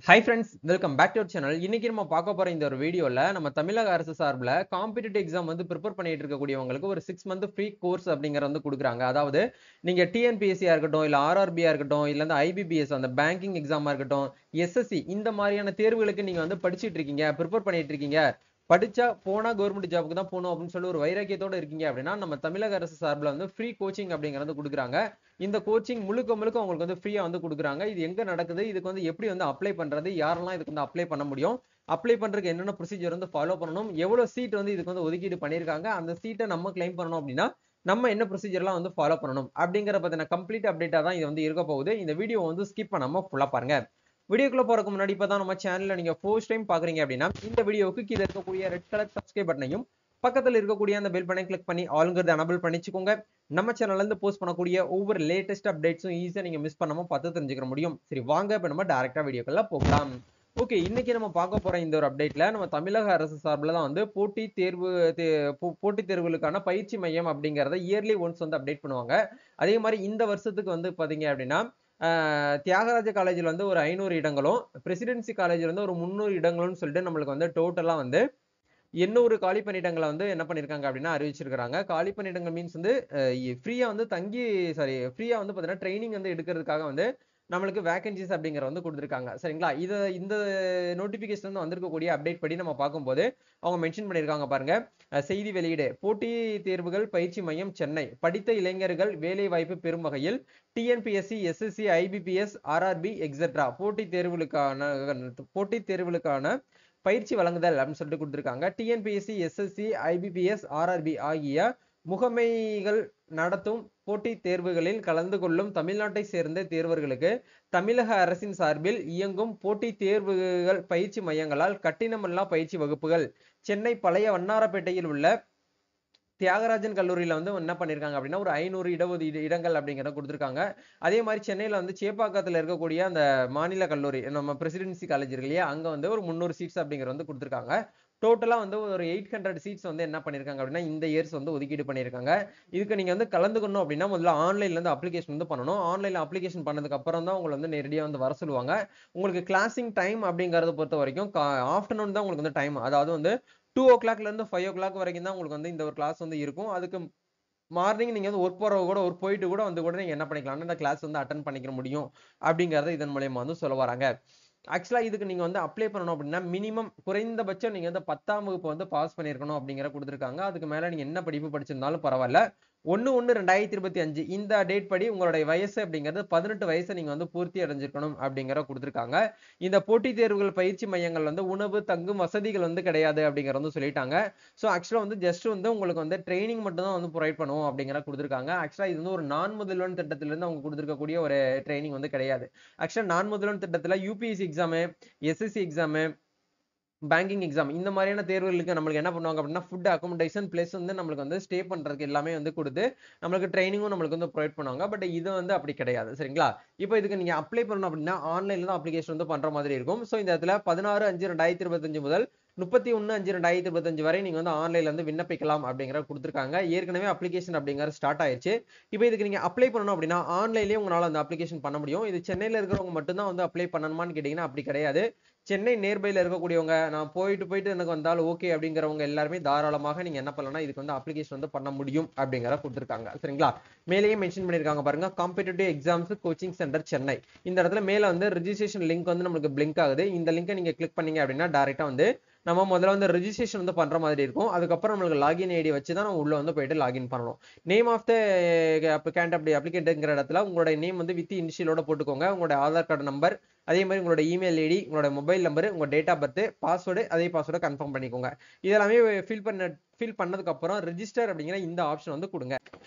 Hi friends, welcome back to our channel. இன்னைக்கு நம்ம பார்க்க போற இந்த ஒரு வீடியோல நம்ம தமிழக அரசு சார்பில் காம்படிட்டிவ் எக்ஸாம் வந்து ப்ரிப்பேர் பண்ணிட்டு இருக்கக்கூடியவங்களுக்கு ஒரு 6 மந்த் ஃப்ரீ கோர்ஸ் அப்படிங்கறது வந்து கொடுக்குறாங்க. அதாவது நீங்க டிஎன்பிஎஸ்சியா இருக்கட்டும், இல்ல ஆர்ஆர்பியா இருக்கட்டும், இல்ல அந்த ஐபிபிஎஸ் அந்த பேங்கிங் எக்ஸாமா இருக்கட்டும், எஸ்எஸ்சி இந்த மாதிரியான தேர்வுகளுக்கு நீங்க வந்து படிச்சிட்டு இருக்கீங்க, ப்ரிப்பேர் பண்ணிட்டு இருக்கீங்க. படிச்சா போனா கவர்மெண்ட் ஜாபுக்கு தான் போகணும் அப்படின்னு சொல்லி ஒரு வைராக்கியத்தோட இருக்கீங்க அப்படின்னா நம்ம தமிழக அரசு சார்பில் வந்து ஃப்ரீ கோச்சிங் அப்படிங்கறது கொடுக்குறாங்க. இந்த கோச்சிங் முழுக்க முழுக்க உங்களுக்கு வந்து ஃப்ரீயா வந்து கொடுக்குறாங்க. இது எங்க நடக்குது, இதுக்கு வந்து எப்படி வந்து அப்ளை பண்றது, யாரெல்லாம் இதுக்கு வந்து அப்ளை பண்ண முடியும், அப்ளை பண்றதுக்கு என்னென்ன ப்ரொசீஜர் வந்து ஃபாலோ பண்ணணும், எவ்வளவு சீட் வந்து இதுக்கு வந்து ஒதுக்கீடு பண்ணிருக்காங்க, அந்த சீட்டை நம்ம கிளைம் பண்ணணும் அப்படின்னா நம்ம என்ன ப்ரொசீஜர்லாம் வந்து ஃபாலோ பண்ணணும் அப்படிங்கிற பத்தின கம்ப்ளீட் அப்டேட்டா தான் இது வந்து இருக்க போகுது. இந்த வீடியோ வந்து ஸ்கிப் பண்ணாம ஃபுல்லா பாருங்க. வீடியோக்குள்ள போறதுக்கு முன்னாடி இப்பதான் நம்ம சேனல்ல நீங்க ஃபர்ஸ்ட் டைம் பாக்குறீங்க அப்படின்னா இந்த வீடியோவுக்கு கீழே இருக்கக்கூடிய ரெட் கலர் சப்ஸ்கிரைப் பட்டனையும் பக்கத்துல இருக்கக்கூடிய அந்த பெல் பட்டனை கிளிக் பண்ணி ஆளுங்கிறத எனபிள் பண்ணிச்சுக்கோங்க. நம்ம சேனல்ல இருந்து போஸ்ட் பண்ணக்கூடிய ஒவ்வொரு லேட்டஸ்ட் அப்டேட்ஸும் ஈஸியா நீங்க மிஸ் பண்ணாம பார்த்து தெரிஞ்சுக்க முடியும். சரி வாங்க இப்ப நம்ம டைரக்டா வீடியோக்குள்ள போகலாம். ஓகே, இன்னைக்கு நம்ம பார்க்க போற இந்த ஒரு அப்டேட்ல நம்ம தமிழக அரசு சார்பில் தான் வந்து போட்டித் தேர்வுகளுக்கான பயிற்சி மையம் அப்படிங்கறத இயர்லி ஒன்ஸ் வந்து அப்டேட் பண்ணுவாங்க. அதே மாதிரி இந்த வருஷத்துக்கு வந்து பாத்தீங்க அப்படின்னா தியாகராஜ காலேஜில் வந்து ஒரு 500 இடங்களும், பிரசிடென்சி காலேஜில் வந்து ஒரு 300 இடங்களும் சொல்லிட்டு நம்மளுக்கு வந்து டோட்டலா வந்து 800 காலி பணியிடங்களை வந்து என்ன பண்ணிருக்காங்க அப்படின்னா அறிவிச்சிருக்காங்க. காலி பணியிடங்கள் மீன்ஸ் வந்து ஃப்ரீயா வந்து ஃப்ரீயா வந்து பாத்தீங்கன்னா ட்ரைனிங் வந்து எடுக்கிறதுக்காக வந்து நம்மளுக்கு வேகன்சிஸ் அப்படிங்கிற வந்து கொடுத்துருக்காங்க. சரிங்களா? இந்த நோட்டிபிகேஷன் வந்து வந்திருக்கக்கூடிய அப்டேட் படி நம்ம பார்க்கும்போது அவங்க மென்ஷன் பண்ணியிருக்காங்க பாருங்க. செய்தி வெளியீடு போட்டி தேர்வுகள் பயிற்சி மையம் சென்னை படித்த இளைஞர்கள் வேலை வாய்ப்பு பெறும் வகையில் TNPSC, SSC, IBPS, RRB etcetera போட்டித் தேர்வுகளுக்கான பயிற்சி வழங்குதல் அப்படின்னு சொல்லிட்டு கொடுத்திருக்காங்க. டிஎன்பிஎஸ்சி, எஸ்எஸ்சி, ஐபிபிஎஸ், ஆர்ஆர்பி ஆகிய முகமைகள் நடத்தும் போட்டித் தேர்வுகளில் கலந்து கொள்ளும் தமிழ்நாட்டை சேர்ந்த தேர்வர்களுக்கு தமிழக அரசின் சார்பில் இயங்கும் போட்டித் தேர்வுகள் பயிற்சி மையங்களால் கட்டணமில்லா பயிற்சி வகுப்புகள் சென்னை பழைய வண்ணாரப்பேட்டையில் உள்ள தியாகராஜன் கல்லூரியில வந்து என்ன பண்ணிருக்காங்க அப்படின்னா ஒரு 500 இடங்கள் அப்படிங்கிறத கொடுத்திருக்காங்க. அதே மாதிரி சென்னையில வந்து சேப்பாக்கத்துல இருக்கக்கூடிய அந்த மாநில கல்லூரி நம்ம பிரசிடென்சி காலேஜ் இருக்கு இல்லையா, அங்க வந்து ஒரு 300 சீட்ஸ் அப்படிங்கிற வந்து கொடுத்திருக்காங்க. டோட்டலா வந்து ஒரு 800 சீட்ஸ் வந்து என்ன பண்ணிருக்காங்க அப்படின்னா இந்த இயர்ஸ் வந்து ஒதுக்கீடு பண்ணிருக்காங்க. இதுக்கு நீங்க வந்து கலந்துக்கணும் அப்படின்னா முதல்ல ஆன்லைன்ல இருந்து அப்ளிகேஷன் வந்து பண்ணணும். ஆன்லைன்ல அப்ளிகேஷன் பண்ணதுக்கு அப்புறம் தான் உங்களை வந்து நேரடியா வந்து வர சொல்லுவாங்க. உங்களுக்கு கிளாசிங் டைம் அப்படிங்கறத பொறுத்த வரைக்கும் ஆஃப்டர்நூன் தான் உங்களுக்கு வந்து டைம். அதாவது வந்து 2 o'clockல இருந்து 5 o'clock வரைக்கும் தான் உங்களுக்கு வந்து இந்த ஒரு கிளாஸ் வந்து இருக்கும். அதுக்கு மார்னிங் நீங்க வந்து ஒர்க் போறவங்க கூட ஒர்க் போயிட்டு கூட வந்து கூட நீங்க என்ன பண்ணிக்கலாம், இந்த கிளாஸ் வந்து அட்டன் பண்ணிக்க முடியும் அப்படிங்கறத இதன் மூலமா வந்து சொல்ல வராங்க. ஆக்சுவலா இதுக்கு நீங்க வந்து அப்ளை பண்ணணும் அப்படின்னா மினிமம் குறைந்தபட்சம் நீங்க வந்து 10ஆம் வகுப்பு வந்து பாஸ் பண்ணிருக்கணும் அப்படிங்கிற கொடுத்திருக்காங்க. அதுக்கு மேல நீங்க என்ன படிப்பு படிச்சிருந்தாலும் பரவாயில்ல. 1/1/2025 இந்த டேட் படி உங்களுடைய வயசு அப்படிங்கிறது 18 வயசை நீங்க வந்து பூர்த்தி அடைஞ்சிருக்கணும் அப்படிங்கிற கொடுத்திருக்காங்க. இந்த போட்டித் தேர்வுகள் பயிற்சி மையங்கள் வந்து உணவு தங்கும் வசதிகள் வந்து கிடையாது அப்படிங்கிற வந்து சொல்லிட்டாங்க. ஸோ ஆக்சுவலா வந்து ஜஸ்ட் வந்து உங்களுக்கு வந்து ட்ரைனிங் மட்டும் தான் வந்து ப்ரொவைட் பண்ணுவோம் அப்படிங்கிற கொடுத்திருக்காங்க. ஆக்சுவலா இது வந்து ஒரு நான் முதல்வன் திட்டத்திலிருந்து அவங்க கொடுத்திருக்கக்கூடிய ஒரு ட்ரைனிங் வந்து கிடையாது. ஆக்சுவலா நான் முதல்வன் திட்டத்துல UPSC exam, SSC exam, banking exam இந்த மாதிரியான தேர்வுகளுக்கு நம்மளுக்கு என்ன பண்ணுவாங்க அப்படின்னா ஃபுட் அகாமடேஷன் பிளஸ் வந்து நம்மளுக்கு வந்து ஸ்டே பண்றதுக்கு எல்லாமே வந்து கொடுத்து நம்மளுக்கு ட்ரைனிங்கும் நம்மளுக்கு வந்து ப்ரொவைட் பண்ணுவாங்க. பட் இது வந்து அப்படி கிடையாது. சரிங்களா? இப்போ இதுக்கு நீங்க அப்ளை பண்ணணும் அப்படின்னா ஆன்லைன்ல தான் அப்ளிகேஷன் வந்து பண்ற மாதிரி இருக்கும். ஸோ இந்த இடத்துல 16/5/2025 முதல் 31/5/2025 வரை நீங்க வந்து ஆன்லைன்ல வந்து விண்ணப்பிக்கலாம் அப்படிங்கிற கொடுத்துருக்காங்க. ஏற்கனவே அப்ளிகேஷன் அப்படிங்கிற ஸ்டார்ட் ஆயிடுச்சு. இப்போ இதுக்கு நீங்க அப்ளை பண்ணணும் அப்படின்னா ஆன்லைன்லயே உங்களால அந்த அப்ளிகேஷன் பண்ண முடியும். இது சென்னையில இருக்கிறவங்க மட்டும் தான் வந்து அப்ளை பண்ணணுமான்னு கேட்டீங்கன்னா அப்படி கிடையாது. சென்னை நியர்பைல இருக்கக்கூடியவங்க நான் போயிட்டு எனக்கு வந்தாலும் ஓகே அப்படிங்கிறவங்க எல்லாருமே தாராளமாக நீங்க என்ன பண்ணலாம், இதுக்கு வந்து அப்ளிகேஷன் வந்து பண்ண முடியும் அப்படிங்கிற கொடுத்திருக்காங்க. சரிங்களா? மேலேயே மென்ஷன் பண்ணிருக்காங்க பாருங்க, competitive exams coaching centre Chennai. இந்த இடத்துல மேல வந்து ரெஜிஸ்ட்ரேஷன் லிங்க் வந்து நமக்கு பிளிங்க் ஆகுது. இந்த லிங்கை நீங்க கிளிக் பண்ணீங்க அப்படின்னா டைரக்டா வந்து நம்ம முதல்ல வந்து ரெஜிஸ்ட்ரேஷன் வந்து பண்ற மாதிரி இருக்கும். அதுக்கப்புறம் நம்மளுக்கு லாகின் ஐடி வச்சு தான் நம்ம உள்ள வந்து போயிட்டு லாகின் பண்ணணும். நேம் ஆஃப் த அப்ளிகேண்ட்ங்கிற இடத்துல உங்களுடைய நேம் வந்து வித் இனிஷியலோட போட்டுக்கோங்க. உங்களுடைய ஆதார் கார்டு நம்பர், அதே மாதிரி உங்களோட இமெயில் ஐடி, உங்களோட மொபைல் நம்பர், உங்க டேட் ஆஃப் பர்த், பாஸ்வேர்டு, அதே பாஸ்வேர்டை கன்ஃபார்ம் பண்ணிக்கோங்க. இதெல்லாமே ஃபில் பண்ணதுக்கு அப்புறம் ரெஜிஸ்டர் அப்படிங்கிற இந்த ஆப்ஷன் வந்து கொடுங்க.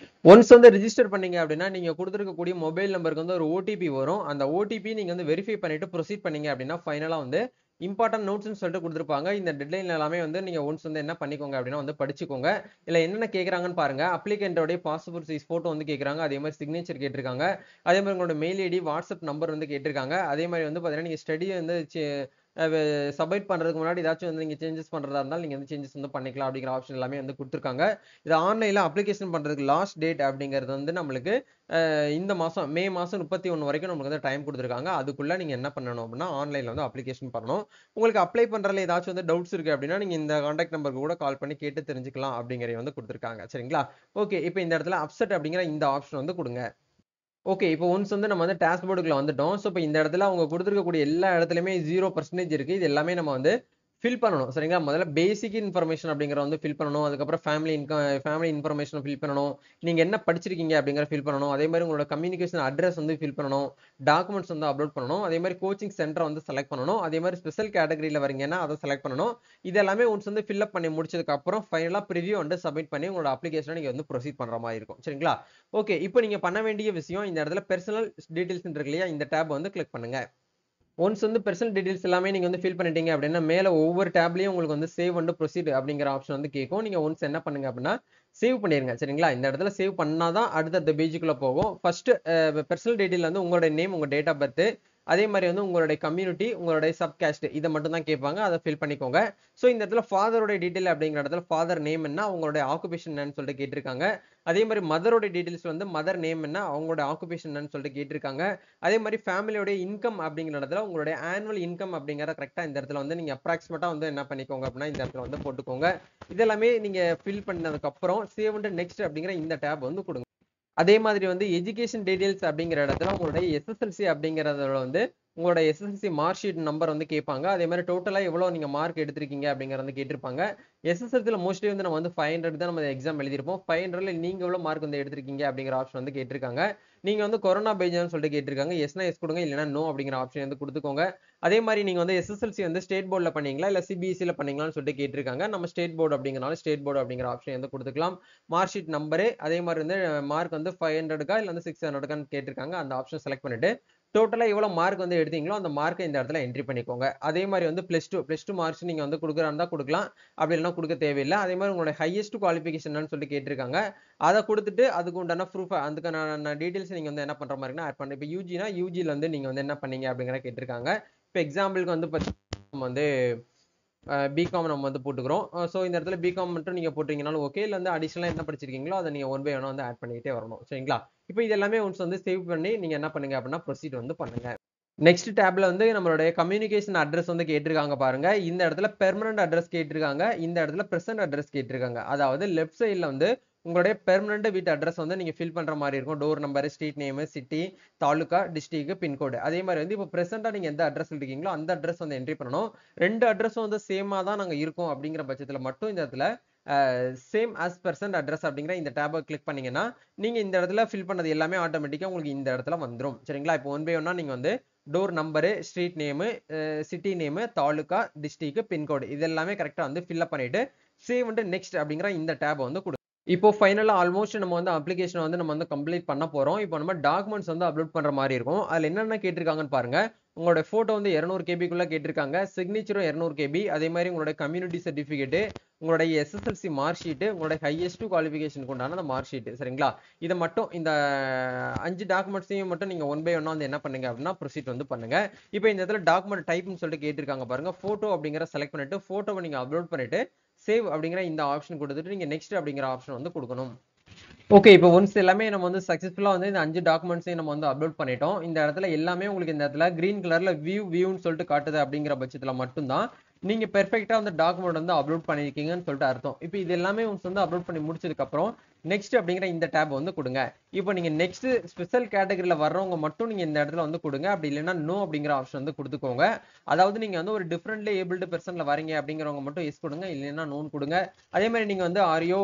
ஒன்ஸ் வந்து ரெஜிஸ்டர் பண்ணீங்க அப்படின்னா நீங்க கொடுத்துருக்கக்கூடிய மொபைல் நம்பருக்கு வந்து ஒரு ஓடிபி வரும். அந்த ஓடிபி நீங்க வந்து வெரிஃபை பண்ணிட்டு ப்ரொசீட் பண்ணீங்க அப்படின்னா ஃபைனலா வந்து இம்பார்ட்டன்ட் நோட்ஸ்னு சொல்லிட்டு கொடுத்துருப்பாங்க. இந்த டெட்லைன் எல்லாமே வந்து நீங்க ஒன்ஸ் வந்து என்ன பண்ணிக்கோங்க அப்படின்னா வந்து படிச்சுக்கோங்க. இல்ல என்னென்ன கேட்கறாங்கன்னு பாருங்க. அப்ளிகேண்டோட பாஸ்போர்ட் சைஸ் போட்டோ வந்து கேட்கறாங்க. அதே மாதிரி சிக்னேச்சர் கேட்டிருக்காங்க. அதே மாதிரி உங்களோட மெயில் ஐடி, வாட்ஸ்அப் நம்பர் வந்து கேட்டிருக்காங்க. அதே மாதிரி வந்து பாத்தீங்கன்னா நீங்க ஸ்டடி வந்து சப்மிட் பண்றதுக்கு முன்னாடி ஏதாச்சும் வந்து நீங்க சேஞ்சஸ் பண்றதா இருந்தாலும் நீங்க வந்து சேஞ்சஸ் வந்து பண்ணிக்கலாம் அப்படிங்கிற ஆப்ஷன் எல்லாமே வந்து குடுத்துருக்காங்க. இது ஆன்லைன்ல அப்ளிகேஷன் பண்றதுக்கு லாஸ்ட் டேட் அப்படிங்கிறது வந்து நம்மளுக்கு இந்த மாசம் மே மாசம் 31 வரைக்கும் நமக்கு வந்து டைம் குடுத்துருக்காங்க. அதுக்குள்ள நீங்க என்ன பண்ணணும் அப்படின்னா, ஆன்லைன்ல வந்து அப்ளிகேஷன் பண்ணணும். உங்களுக்கு அப்ளை பண்றதுல ஏதாச்சும் வந்து டவுட்ஸ் இருக்கு அப்படின்னா, நீங்க இந்த கான்டாக்ட் நம்பருக்கு கூட கால் பண்ணி கேட்டு தெரிஞ்சுக்கலாம் அப்படிங்கிறத வந்து குடுத்துருக்காங்க. சரிங்களா? ஓகே. இப்ப இந்த இடத்துல அப்செட் அப்படிங்கிற இந்த ஆப்ஷன் வந்து குடுங்க. ஓகே. இப்போ ஒன்ஸ் வந்து நம்ம வந்து டாஷ்போர்டுக்குள்ள வந்துட்டோம். ஸோ, இப்ப இந்த இடத்துல அவங்க குடுத்திருக்கக்கூடிய எல்லா இடத்துலயுமே 0% இருக்கு. இது எல்லாமே நம்ம வந்து ஃபில் பண்ணணும். சரிங்களா? முதல்ல பேசிக் இன்ஃபர்மேஷன் அப்படிங்கிறத வந்து ஃபில் பண்ணணும். அதுக்கப்புறம் ஃபேமிலி இன்ஃபர்மேஷன ஃபில் பண்ணணும். நீங்க என்ன படிச்சிருக்கீங்க அப்படிங்கிறத ஃபில் பண்ணணும். அதே மாரி உங்களோட கம்யூனிகேஷன் அட்ரஸ் வந்து ஃபில் பண்ணணும். டாக்குமெண்ட்ஸ் வந்து அப்லோட் பண்ணணும். அதே மாரி கோச்சிங் சென்டர வந்து செலக்ட் பண்ணணும். அதே மாரி ஸ்பெஷல் கேட்டகரில வரீங்கன்னா, அத செலக்ட் பண்ணணும். இது எல்லாமே ஒன்ஸ் வந்து ஃபில் அப் பண்ணி முடிச்சதுக்கு அப்புறம் ஃபைனலா பிரிவ்யூ வந்து சப்மிட் பண்ணி உங்களோட அப்ளிகேஷன நீங்க வந்து ப்ரொசீட் பண்ற மாரி இருக்கும். சரிங்களா? ஓகே. இப்போ நீங்க பண்ண வேண்டிய விஷயம் இந்த இடத்துல பெர்சனல் டீட்டெயில்ஸ்ன்னு இருக்கு இல்லையா? இந்த டேப் வந்து கிளிக் பண்ணுங்க. ஒன்ஸ் வந்து பெர்சனல் டீட்டெயில்ஸ் எல்லாமே நீங்க வந்து ஃபில் பண்ணிட்டீங்க அப்படின்னா, மேல ஒவ்வொரு டேப்லயும் உங்களுக்கு வந்து சேவ் அண்ட் புரோசீட் அப்படிங்கிற ஆப்ஷன் வந்து கேட்கும். நீங்க ஒன்ஸ் என்ன பண்ணுங்க அப்படின்னா, சேவ் பண்ணிருங்க. சரிங்களா? இந்த இடத்துல சேவ் பண்ணா தான் அடுத்தடுத்த பேஜுக்குள்ள போகும். ஃபர்ஸ்ட் பெர்சனல் டீட்டெயில் வந்து உங்களுடைய நேம், உங்க டேட் ஆஃப் பர்த், அதே மாரி வந்து உங்களுடைய கம்யூனிட்டி, உங்களுடைய சப் காஸ்ட் இத மட்டும் தான் கேட்பாங்க. அத ஃபில் பண்ணிக்கோங்க. சோ இந்த இடத்துல ஃபாதரோட டீட்டெயில் அப்படிங்கிற இடத்துல ஃபாதர் நேம் என்ன, அவங்களுடைய ஆக்குபேஷன் என்னன்னு சொல்லிட்டு கேட்டிருக்காங்க. அதே மாரி மதரோட டீட்டெயில்ஸ் வந்து மதர் நேம் என்ன, அவங்களோட ஆக்குபேஷன் என்னன்னு சொல்லிட்டு கேட்டிருக்காங்க. அதே மாரி ஃபேமிலியோட இன்கம் அப்படிங்கிற இடத்துல உங்களுடைய ஆனுவல் இன்கம் அப்படிங்கிறத கரெக்ட்டா இந்த இடத்துல வந்து நீங்க அப்ராக்ஸிமேட்டா வந்து என்ன பண்ணிக்கோங்க அப்படின்னா, இந்த இடத்துல வந்து போட்டுக்கோங்க. இதெல்லாமே நீங்க ஃபில் பண்ணதுக்கு அப்புறம் சேவ் அண்ட் நெக்ஸ்ட் அப்படிங்கிற இந்த டேப் வந்து குடுங்க. அதே மாதிரி வந்து எஜுகேஷன் டீடைல்ஸ் அப்படிங்கிற இடத்துல உங்களுடைய எஸ்எஸ்எல்சி அப்படிங்கிறதுல வந்து உங்களோட எஸ்எஸ்எல்சி மார்க் ஷீட் நம்பர் வந்து கேட்பாங்க. அதே மாதிரி டோட்டலா எவ்வளவு நீங்க மார்க் எடுத்திருக்கீங்க அப்படிங்கறத வந்து கேட்டிருப்பாங்க. எஸ்எஸ்எல்சில மோஸ்ட்லி வந்து நம்ம வந்து 500 தான் நம்ம எக்ஸாம் எழுதியிருப்போம். 500ல நீங்க எவ்வளவு மார்க் வந்து எடுத்திருக்கீங்க அப்படிங்கிற ஆப்ஷன் வந்து கேட்டிருக்காங்க. நீங்க வந்து கொரோனா பேஜ்னு சொல்லிட்டு கேட்டிருக்காங்க. எஸ்னா எஸ் கொடுங்க, இல்லைன்னா நோ அப்படிங்கிற ஆப்ஷன் வந்து கொடுத்துக்கோங்க. அதே மாதிரி நீங்க வந்து எஸ்எஸ்எல்சி வந்து ஸ்டேட் போர்டுல பண்ணீங்களா இல்ல சிபிஎஸ்சில பண்ணீங்களான்னு சொல்லிட்டு கேட்டிருக்காங்க. நம்ம ஸ்டேட் போர்டு அப்படிங்கறனால ஸ்டேட் போர்டு அப்படிங்கிற ஆப்ஷன் வந்து கொடுத்துக்கலாம். மார்க் ஷீட் நம்பரு அதே மாதிரி வந்து மார்க் வந்து 500க்கா இல்ல வந்து 600க்கான்னு கேட்டிருக்காங்க. அந்த ஆப்ஷன் செலக்ட் பண்ணிட்டு டோட்டலா எவ்வளவு மார்க் வந்து எடுத்தீங்களோ அந்த மார்க்கை இந்த இடத்துல என்ட்ரி பண்ணிக்கோங்க. அதே மாதிரி வந்து பிளஸ் டூ மார்க்ஸ் நீங்க வந்து கொடுக்குறா இருந்தா கொடுக்கலாம். அப்படி இல்லைன்னா கொடுக்க தேவையில்லை. அதே மாதிரி உங்களோட ஹையஸ்ட் குவாலிஃபிகேஷன் என்னன்னு சொல்லி கேட்டிருக்காங்க. அதை கொடுத்துட்டு அதுக்கு உண்டான ப்ரூஃப் அதுக்கான டீடைல்ஸ் நீங்க வந்து என்ன பண்ற மாதிரினா ஆட் பண்ணி, இப்போ யூஜினா யூஜில வந்து நீங்க வந்து என்ன பண்ணீங்க அப்படிங்கிற கேட்டிருக்காங்க. இப்போ எக்ஸாம்பிளுக்கு வந்து நம்ம வந்து பிகாம் நம்ம வந்து போட்டுக்கிறோம். ஸோ இந்த இடத்துல பிகாம் மட்டும் நீங்க போட்டீங்கனாலும் ஓகே. இல்லை வந்து அடிஷனலா என்ன படிச்சிருக்கீங்களோ அதை நீங்க ஒன் பை ஒன் வந்து ஆட் பண்ணிக்கிட்டே வரணும். சரிங்களா? இப்போ இது எல்லாமே ஒன்ஸ் வந்து சேவ் பண்ணி நீங்க என்ன பண்ணுங்க அப்படின்னா ப்ரொசீட் வந்து பண்ணுங்க. நெக்ஸ்ட் டேப்ல வந்து நம்மளுடைய கம்யூனிகேஷன் அட்ரஸ் வந்து கேட்டிருக்காங்க பாருங்க. இந்த இடத்துல பெர்மனன்ட் அட்ரஸ் கேட்டிருக்காங்க. இந்த இடத்துல பிரசன்ட் அட்ரஸ் கேட்டிருக்காங்க. அதாவது லெஃப்ட் சைடுல வந்து உங்களுடைய பெர்மனன்ட் வீட்டு அட்ரஸ் வந்து நீங்க ஃபில் பண்ற மாதிரி இருக்கும். Door number, street name, city, taluka, district, pincode. அதே மாதிரி வந்து இப்போ பிரசன்டா நீங்க எந்த அட்ரஸ் இருக்கீங்களோ அந்த அட்ரஸ் வந்து என்ட்ரி பண்ணணும். ரெண்டு அட்ரஸும் வந்து சேமா தான் நாங்க இருக்கோம் அப்படிங்கிற பட்சத்துல மட்டும் இந்த இடத்துல சேம் ஆஸ் பெர்சன்ட் அட்ரஸ் அப்படிங்கிற இந்த டேபை கிளிக் பண்ணீங்கன்னா நீங்க இந்த இடத்துல ஃபில் பண்ணது எல்லாமே ஆட்டோமேட்டிக்கா உங்களுக்கு இந்த இடத்துல வந்துடும். சரிங்களா? இப்போ ஒன் பை ஒன்னா நீங்க வந்து door number, street name, city name, taluka, district, pincode இது எல்லாமே கரெக்டா வந்து ஃபில் பண்ணிட்டு சேவ் அண்ட் நெக்ஸ்ட் அப்படிங்கிற இந்த டேப் வந்து கொடுங்க. இப்போ ஃபைனலா ஆல்மோஸ்ட் நம்ம வந்து அப்ளிகேஷன் வந்து நம்ம வந்து கம்ப்ளீட் பண்ண போறோம். இப்போ நம்ம டாக்குமெண்ட்ஸ் வந்து அப்லோட் பண்ற மாதிரி இருக்கும். அதுல என்னென்ன கேட்டிருக்காங்கன்னு பாருங்க. உங்களோட போட்டோ வந்து 200 கேபிக்குள்ள கேட்டிருக்காங்க. சிக்னேச்சரும் 200 கேபி. அதே மாதிரி உங்களோட கம்யூனிட்டி சர்டிபிகேட், உங்களுடைய எஸ்எஸ்எல்சி மார்க் ஷீட், உங்களுடைய ஹையஸ்ட் குவாலிஃபிகேஷனுக்கு உண்டான அந்த மார்க் ஷீட். சரிங்களா? இதை மட்டும் இந்த 5 டாக்குமெண்ட்ஸையும் மட்டும் நீங்க ஒன் பை ஒன்னா வந்து என்ன பண்ணுங்க அப்படின்னா ப்ரொசீட் வந்து பண்ணுங்க. இப்போ இந்த இடத்துல டாக்குமெண்ட் டைப்னு சொல்லிட்டு கேட்டிருக்காங்க பாருங்க. போட்டோ அப்படிங்கிற செலக்ட் பண்ணிட்டு போட்டோவை நீங்க அப்லோட் பண்ணிட்டு சேவ் அப்படிங்கிற இந்த ஆப்ஷன் கொடுத்துட்டு நீங்க நெக்ஸ்ட் அப்படிங்கிற ஆப்ஷன் வந்து கொடுக்கணும். ஓகே. இப்போ ஒன்ஸ் எல்லாமே நம்ம வந்து சக்சஸ்ஃபுல்லா வந்து இந்த 5 டாக்குமெண்ட்ஸையும் நம்ம வந்து அப்லோட் பண்ணிட்டோம். இந்த இடத்துல எல்லாமே உங்களுக்கு இந்த இடத்துல கிரீன் கலர்ல வியூன்னு சொல்லிட்டு காட்டுது அப்படிங்கிற பட்சத்துல மட்டும்தான் நீங்க பெர்ஃபெக்ட்டா அந்த டாக்குமெண்ட் வந்து அப்லோட் பண்ணிருக்கீங்கன்னு சொல்லிட்டு அர்த்தம். இப்போ இது எல்லாமே ஒன்ஸ் வந்து அப்லோட் பண்ணி முடிச்சதுக்கு அப்புறம் நெக்ஸ்ட் அப்படிங்கிற இந்த டேப் வந்து கொடுங்க. இப்போ நீங்க நெக்ஸ்ட் ஸ்பெஷல் கேட்டகரியில வர்றவங்க மட்டும் நீங்க இந்த இடத்துல வந்து கொடுங்க. அப்படி இல்லைன்னா நோ அப்படிங்கிற ஆப்ஷன் வந்து கொடுத்துக்கோங்க. அதாவது நீங்க வந்து ஒரு டிஃபரெண்ட்லி ஏபிள்டு பெர்சன்ல வரீங்க அப்படிங்கிறவங்க மட்டும் எஸ் கொடுங்க, இல்லைன்னா நோன் கொடுங்க. அதே மாதிரி நீங்க வந்து ஆரியோ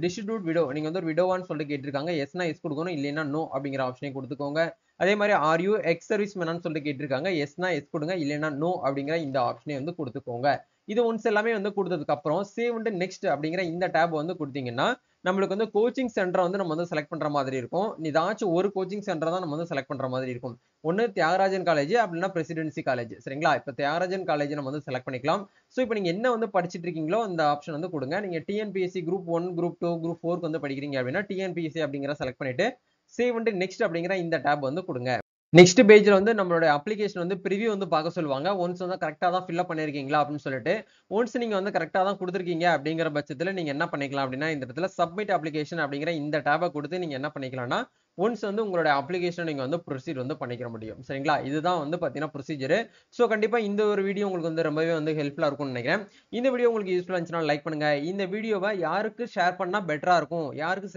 டிஸ்ட்ரிபியூட் விடோ நீங்க வந்து ஒரு விடோவான்னு சொல்லிட்டு கேட்டிருக்காங்க. எஸ்னா எஸ் கொடுக்கணும், இல்லைன்னா நோ அப்படிங்கிற ஆப்ஷனை கொடுத்துக்கோங்க. அதே மாதிரி ஆர் யூ எக்ஸ் சர்வீஸ் மேனான்னு சொல்லிட்டு கேட்டிருக்காங்க. எஸ்னா எஸ் கொடுங்க, இல்லைன்னா நோ அப்படிங்கிற இந்த ஆப்ஷனை வந்து கொடுத்துக்கோங்க. இது ஒன்ஸ் எல்லாமே வந்து கொடுத்ததுக்கு அப்புறம் சேவ் அண்ட் நெக்ஸ்ட் அப்படிங்கிற இந்த டேப் வந்து கொடுத்தீங்கன்னா நம்மளுக்கு வந்து கோச்சிங் சென்டரை வந்து நம்ம வந்து செலக்ட் பண்ற மாதிரி இருக்கும். ஏதாச்சும் ஒரு கோச்சிங் சென்டர் தான் நம்ம வந்து செலக்ட் பண்ற மாதிரி இருக்கும். ஒன்னு தியாகராஜன் காலேஜ் அப்படின்னா பிரசிடென்சி காலேஜ். சரிங்களா? இப்போ தியாகராஜன் காலேஜ் நம்ம வந்து செலக்ட் பண்ணிக்கலாம். ஸோ இப்போ நீங்க என்ன வந்து படிச்சிட்டு இருக்கீங்களோ அந்த ஆப்ஷன் வந்து கொடுங்க. நீங்க டிஎன்பிஎஸ்சி குரூப் 1, குரூப் 2, குரூப் 4 வந்து படிக்கிறீங்க அப்படின்னா டிஎன்பிஎஸ்சி அப்படிங்கிற செலக்ட் பண்ணிட்டு சேவ் அண்ட் நெக்ஸ்ட் அப்படிங்கிற இந்த டேப் வந்து கொடுங்க. நெக்ஸ்ட் பேஜ்ல வந்து நம்மளோட அப்ளிகேஷன் வந்து ப்ரிவியூ வந்து பார்க்க சொல்லுவாங்க. ஒன்ஸ் வந்து கரெக்ட்டா தான் ஃபில் அப் பண்ணியிருக்கீங்களா அப்படின்னு சொல்லிட்டு. ஒன்ஸ் நீங்க வந்து கரெக்ட்டா தான் குடுத்துருக்கீங்க அப்படிங்கிற பட்சத்துல நீங்க என்ன பண்ணிக்கலாம் அப்படின்னா, இந்த இடத்துல சப்மிட் அப்ளிகேஷன் அப்படிங்கிற இந்த டேப குடுத்து நீங்க என்ன பண்ணிக்கலாம்னா, ஒன்ஸ் வந்து உங்களோட அப்ளிகேஷன நீங்க வந்து ப்ரொசீட் வந்து பண்ணிக்கிற முடியும். சரிங்களா? இதுதான் வந்து பார்த்தீங்கன்னா ப்ரொசீஜர். ஸோ கண்டிப்பா இந்த ஒரு வீடியோ உங்களுக்கு வந்து ரொம்பவே வந்து ஹெல்ப்ஃபுல்லா இருக்கும்னு நினைக்கிறேன். இந்த வீடியோ உங்களுக்கு யூஸ்ஃபுல்லா இருந்துச்சுன்னா லைக் பண்ணுங்க. இந்த வீடியோவ யாருக்கு ஷேர் பண்ணா பெட்டரா இருக்கும்? யாருக்கு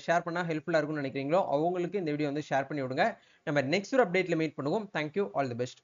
ஷேர் பண்ணா ஹெல்ப்ஃபுல்லா இருக்கும்னு நினைக்கிறீங்களோ, அவங்களுக்கு இந்த வீடியோ வந்து ஷேர் பண்ணி விடுங்க. நம்ம நெக்ஸ்ட் ஒரு அப்டேட்ல மீட் பண்ணுவோம். Thank you. All the best.